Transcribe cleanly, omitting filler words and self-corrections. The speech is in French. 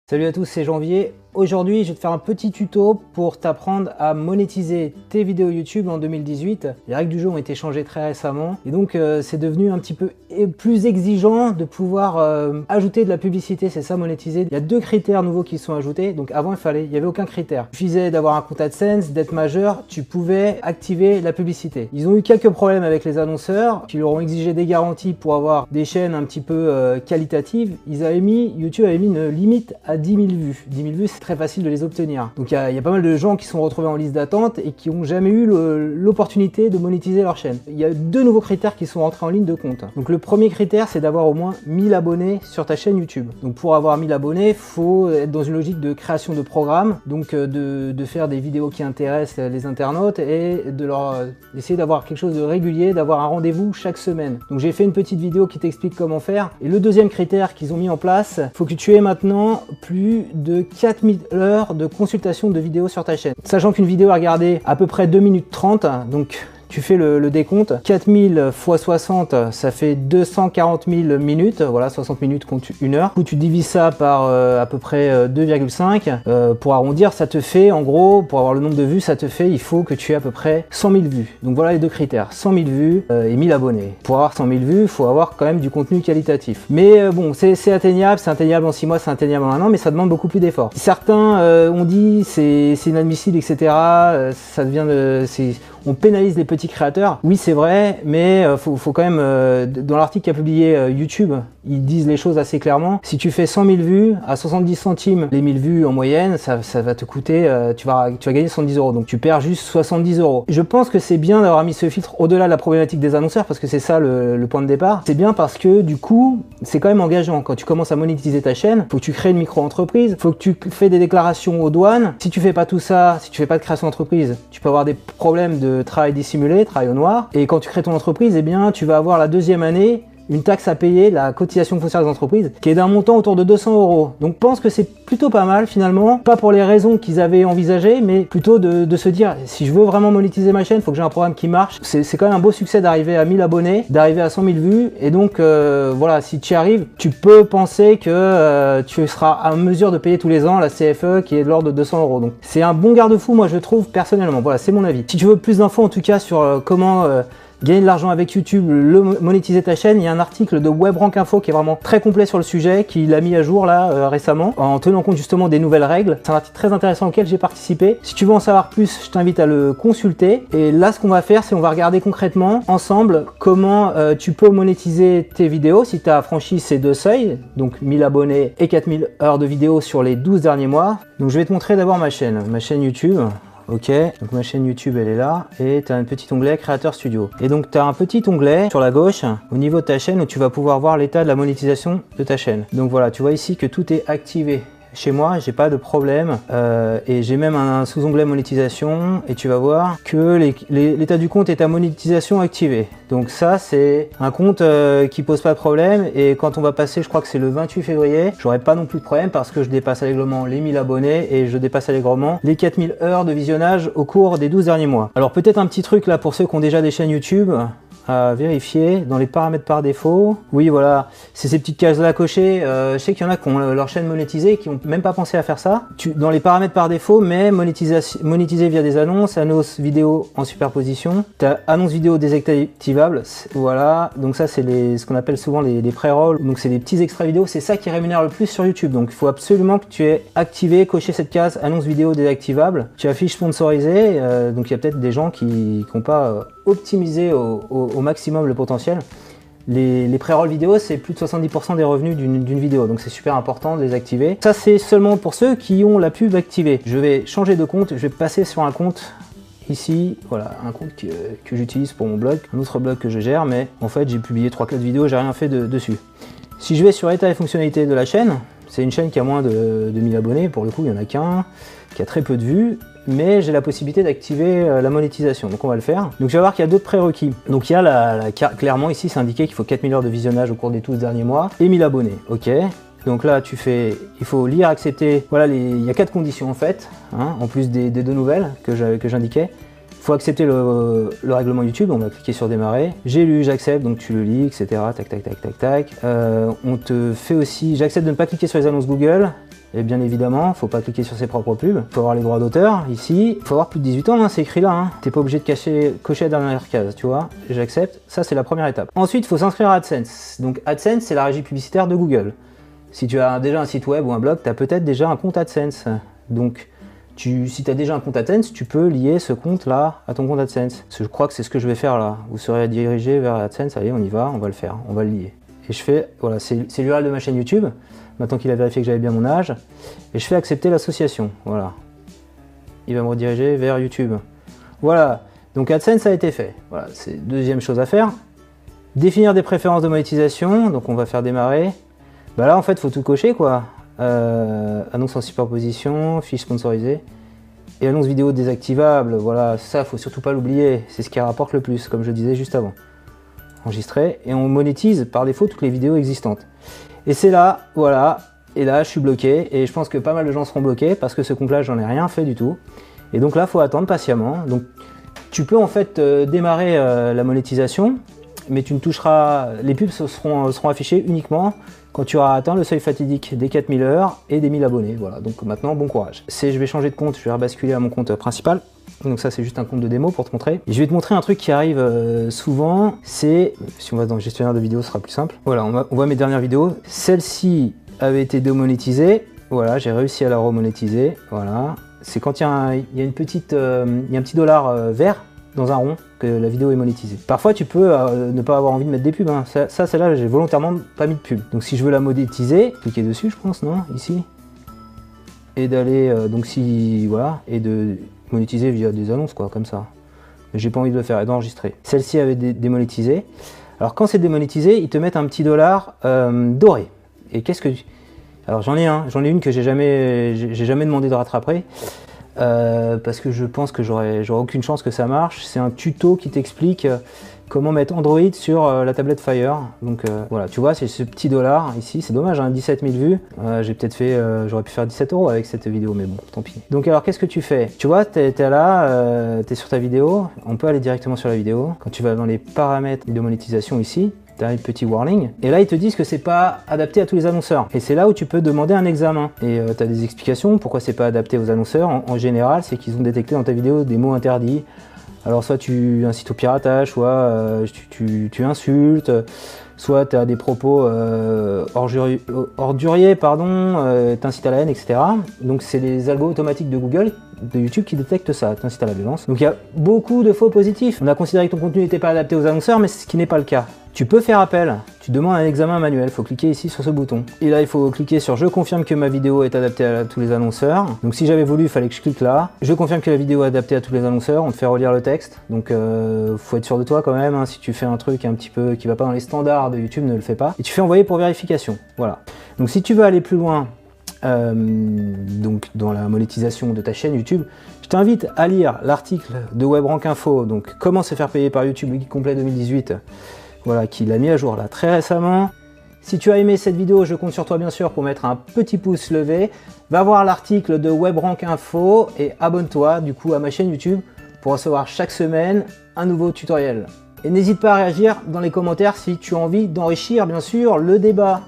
Salut à tous, c'est Janvier. Aujourd'hui, je vais te faire un petit tuto pour t'apprendre à monétiser tes vidéos YouTube en 2018. Les règles du jeu ont été changées très récemment et donc c'est devenu un petit peu plus exigeant de pouvoir ajouter de la publicité, c'est ça monétiser. Il y a deux critères nouveaux qui sont ajoutés. Donc avant, il n'y avait aucun critère. Il suffisait d'avoir un compte AdSense, d'être majeur, tu pouvais activer la publicité. Ils ont eu quelques problèmes avec les annonceurs qui leur ont exigé des garanties pour avoir des chaînes un petit peu qualitatives. YouTube avait mis une limite à 10 000 vues. 10 000 vues, c'est très facile de les obtenir. Donc il y a pas mal de gens qui sont retrouvés en liste d'attente et qui n'ont jamais eu l'opportunité de monétiser leur chaîne. Il y a deux nouveaux critères qui sont rentrés en ligne de compte. Donc le premier critère, c'est d'avoir au moins 1000 abonnés sur ta chaîne YouTube. Donc pour avoir 1000 abonnés, il faut être dans une logique de création de programmes, donc de faire des vidéos qui intéressent les internautes et d'essayer d'avoir quelque chose de régulier, d'avoir un rendez-vous chaque semaine. Donc j'ai fait une petite vidéo qui t'explique comment faire. Et le deuxième critère qu'ils ont mis en place, il faut que tu aies maintenant plus de 4000 heures de consultation de vidéos sur ta chaîne. Sachant qu'une vidéo à regarder à peu près 2 minutes 30, donc tu fais le décompte, 4000 x 60, ça fait 240 000 minutes, voilà, 60 minutes compte 1 heure. Du coup, tu divises ça par à peu près 2,5, pour arrondir, ça te fait, en gros, pour avoir le nombre de vues, ça te fait, il faut que tu aies à peu près 100 000 vues. Donc voilà les deux critères, 100 000 vues et 1000 abonnés. Pour avoir 100 000 vues, il faut avoir quand même du contenu qualitatif. Mais bon, c'est atteignable en 6 mois, c'est atteignable en 1 an, mais ça demande beaucoup plus d'efforts. Certains ont dit c'est inadmissible, etc. Ça devient on pénalise les petits créateurs. Oui, c'est vrai, mais faut quand même, dans l'article qu'a publié YouTube, ils disent les choses assez clairement. Si tu fais 100 000 vues à 70 centimes les 1000 vues en moyenne, ça va te coûter, tu vas gagner 70 €. Donc tu perds juste 70 €. Je pense que c'est bien d'avoir mis ce filtre au-delà de la problématique des annonceurs parce que c'est ça le point de départ. C'est bien parce que du coup, c'est quand même engageant. Quand tu commences à monétiser ta chaîne, faut que tu crées une micro-entreprise, faut que tu fais des déclarations aux douanes. Si tu fais pas tout ça, si tu fais pas de création d'entreprise, tu peux avoir des problèmes de travail dissimulé, travail au noir. Et quand tu crées ton entreprise, eh bien, tu vas avoir la deuxième année une taxe à payer, la cotisation foncière des entreprises, qui est d'un montant autour de 200 €. Donc je pense que c'est plutôt pas mal finalement, pas pour les raisons qu'ils avaient envisagées, mais plutôt de se dire, si je veux vraiment monétiser ma chaîne, il faut que j'ai un programme qui marche. C'est quand même un beau succès d'arriver à 1000 abonnés, d'arriver à 100 000 vues, et donc voilà, si tu y arrives, tu peux penser que tu seras à mesure de payer tous les ans la CFE qui est de l'ordre de 200 €. Donc c'est un bon garde-fou, moi je trouve personnellement, voilà, c'est mon avis. Si tu veux plus d'infos en tout cas sur comment gagner de l'argent avec YouTube, monétiser ta chaîne, il y a un article de WebRank Info qui est vraiment très complet sur le sujet, qu'il a mis à jour là récemment, en tenant compte justement des nouvelles règles. C'est un article très intéressant auquel j'ai participé. Si tu veux en savoir plus, je t'invite à le consulter. Et là, ce qu'on va faire, c'est on va regarder concrètement ensemble comment tu peux monétiser tes vidéos si tu as franchi ces deux seuils, donc 1000 abonnés et 4000 heures de vidéos sur les 12 derniers mois. Donc je vais te montrer d'abord ma chaîne YouTube. Ok, donc ma chaîne YouTube elle est là et tu as un petit onglet Créateur Studio. Et donc tu as un petit onglet sur la gauche au niveau de ta chaîne où tu vas pouvoir voir l'état de la monétisation de ta chaîne. Donc voilà, tu vois ici que tout est activé. Chez moi, j'ai pas de problème et j'ai même un sous-onglet monétisation et tu vas voir que l'état du compte est à monétisation activée. Donc ça, c'est un compte qui pose pas de problème et quand on va passer, je crois que c'est le 28 février, j'aurai pas non plus de problème parce que je dépasse allègrement les 1000 abonnés et je dépasse allègrement les 4000 heures de visionnage au cours des 12 derniers mois. Alors peut-être un petit truc là pour ceux qui ont déjà des chaînes YouTube à vérifier dans les paramètres par défaut. Oui, voilà, c'est ces petites cases là à cocher. Je sais qu'il y en a qui ont leur chaîne monétisée et qui n'ont même pas pensé à faire ça. Dans les paramètres par défaut, mais monétiser via des annonces, annonces vidéo en superposition. Tu as annonces vidéo désactivables. Voilà, donc ça c'est ce qu'on appelle souvent les pré-rolls. Donc c'est des petits extraits vidéo. C'est ça qui rémunère le plus sur YouTube. Donc il faut absolument que tu aies activé, coché cette case annonce vidéo désactivable. Tu affiches sponsorisé. Donc il y a peut-être des gens qui n'ont pas optimisé au maximum le potentiel. Les pré-rolls vidéo, c'est plus de 70% des revenus d'une vidéo, donc c'est super important de les activer. Ça, c'est seulement pour ceux qui ont la pub activée. Je vais changer de compte, je vais passer sur un compte ici, voilà, un compte que j'utilise pour mon blog, un autre blog que je gère, mais en fait, j'ai publié 3-4 vidéos, j'ai rien fait dessus. Si je vais sur état et fonctionnalités de la chaîne, c'est une chaîne qui a moins de 1000 abonnés, pour le coup, il n'y en a qu'un, qui a très peu de vues, mais j'ai la possibilité d'activer la monétisation, donc on va le faire. Donc je vais voir qu'il y a d'autres prérequis. Donc il y a clairement ici c'est indiqué qu'il faut 4000 heures de visionnage au cours des 12 derniers mois et 1000 abonnés, ok. Donc là il faut lire, accepter, voilà, il y a 4 conditions en fait, hein, en plus des deux nouvelles que j'indiquais. faut accepter le règlement YouTube, on va cliquer sur démarrer. J'ai lu, j'accepte, donc tu le lis, etc. Tac, tac, tac, tac, tac. On te fait aussi, j'accepte de ne pas cliquer sur les annonces Google. Et bien évidemment, faut pas cliquer sur ses propres pubs. Faut avoir les droits d'auteur ici. Faut avoir plus de 18 ans, hein, c'est écrit là. Hein. T'es pas obligé de cocher la dernière case, tu vois. J'accepte. Ça, c'est la première étape. Ensuite, il faut s'inscrire à AdSense. Donc AdSense, c'est la régie publicitaire de Google. Si tu as déjà un site web ou un blog, tu as peut-être déjà un compte AdSense. Donc, si tu as déjà un compte AdSense, tu peux lier ce compte-là à ton compte AdSense. Je crois que c'est ce que je vais faire là. Vous serez dirigé vers AdSense. Allez, on y va, on va le faire. On va le lier. Et je fais, voilà, c'est l'URL de ma chaîne YouTube. Maintenant qu'il a vérifié que j'avais bien mon âge, et je fais accepter l'association, voilà. Il va me rediriger vers YouTube. Voilà, donc AdSense a été fait. Voilà, c'est deuxième chose à faire. Définir des préférences de monétisation, donc on va faire démarrer. Bah là en fait, il faut tout cocher quoi. Annonce en superposition, fiche sponsorisée, et annonce vidéo désactivable, voilà, ça faut surtout pas l'oublier, c'est ce qui rapporte le plus, comme je disais juste avant. Enregistrer, et on monétise par défaut toutes les vidéos existantes. Et c'est là, voilà, et là je suis bloqué, et je pense que pas mal de gens seront bloqués, parce que ce compte-là, j'en ai rien fait du tout. Et donc là, il faut attendre patiemment. Donc tu peux en fait démarrer la monétisation, mais tu ne toucheras, les pubs seront affichées uniquement quand tu auras atteint le seuil fatidique des 4000 heures et des 1000 abonnés. Voilà, donc maintenant, bon courage. Je vais changer de compte, je vais rebasculer à mon compte principal. Donc ça c'est juste un compte de démo pour te montrer. Et je vais te montrer un truc qui arrive souvent, c'est, si on va dans le gestionnaire de vidéos, ce sera plus simple. Voilà, on voit mes dernières vidéos. Celle-ci avait été démonétisée. Voilà, j'ai réussi à la remonétiser. Voilà, c'est quand il y a un petit dollar vert dans un rond que la vidéo est monétisée. Parfois tu peux ne pas avoir envie de mettre des pubs. Hein. Celle-là, j'ai volontairement pas mis de pub. Donc si je veux la monétiser, cliquez dessus, je pense, non, ici. Et d'aller, donc si, voilà, et de monétiser via des annonces, quoi, comme ça. Mais j'ai pas envie de le faire et d'enregistrer. Celle-ci avait démonétisé. Alors quand c'est démonétisé, ils te mettent un petit dollar doré. Et qu'est-ce que... Alors j'en ai une que j'ai jamais demandé de rattraper. Parce que je pense que j'aurais aucune chance que ça marche. C'est un tuto qui t'explique comment mettre Android sur la tablette Fire. Donc voilà, tu vois, c'est ce petit dollar ici, c'est dommage, hein, 17 000 vues. J'ai peut-être fait, j'aurais pu faire 17 € avec cette vidéo, mais bon, tant pis. Donc alors, qu'est-ce que tu fais? Tu vois, t'es là, t'es sur ta vidéo, on peut aller directement sur la vidéo. Quand tu vas dans les paramètres de monétisation ici, tu as un petit warning, et là ils te disent que c'est pas adapté à tous les annonceurs. Et c'est là où tu peux demander un examen. Et tu as des explications pourquoi c'est pas adapté aux annonceurs. En général, c'est qu'ils ont détecté dans ta vidéo des mots interdits. Alors soit tu incites au piratage, soit tu insultes, soit tu as des propos orduriers, pardon, t'incites à la haine, etc. Donc c'est les algos automatiques de Google, de YouTube qui détectent ça, t'incites à la violence. Donc il y a beaucoup de faux positifs. On a considéré que ton contenu n'était pas adapté aux annonceurs, mais c'est ce qui n'est pas le cas. Tu peux faire appel, tu demandes un examen manuel, il faut cliquer ici sur ce bouton. Et là il faut cliquer sur « Je confirme que ma vidéo est adaptée à tous les annonceurs ». Donc si j'avais voulu, il fallait que je clique là. « Je confirme que la vidéo est adaptée à tous les annonceurs », on te fait relire le texte. Donc faut être sûr de toi quand même, hein. Si tu fais un truc un petit peu qui va pas dans les standards de YouTube, ne le fais pas. Et tu fais envoyer pour vérification, voilà. Donc si tu veux aller plus loin, donc dans la monétisation de ta chaîne YouTube, je t'invite à lire l'article de WebRank Info, donc « Comment se faire payer par YouTube, le guide complet 2018 ». Voilà, qui l'a mis à jour là très récemment. Si tu as aimé cette vidéo, je compte sur toi bien sûr pour mettre un petit pouce levé. Va voir l'article de WebRank Info et abonne-toi du coup à ma chaîne YouTube pour recevoir chaque semaine un nouveau tutoriel. Et n'hésite pas à réagir dans les commentaires si tu as envie d'enrichir bien sûr le débat.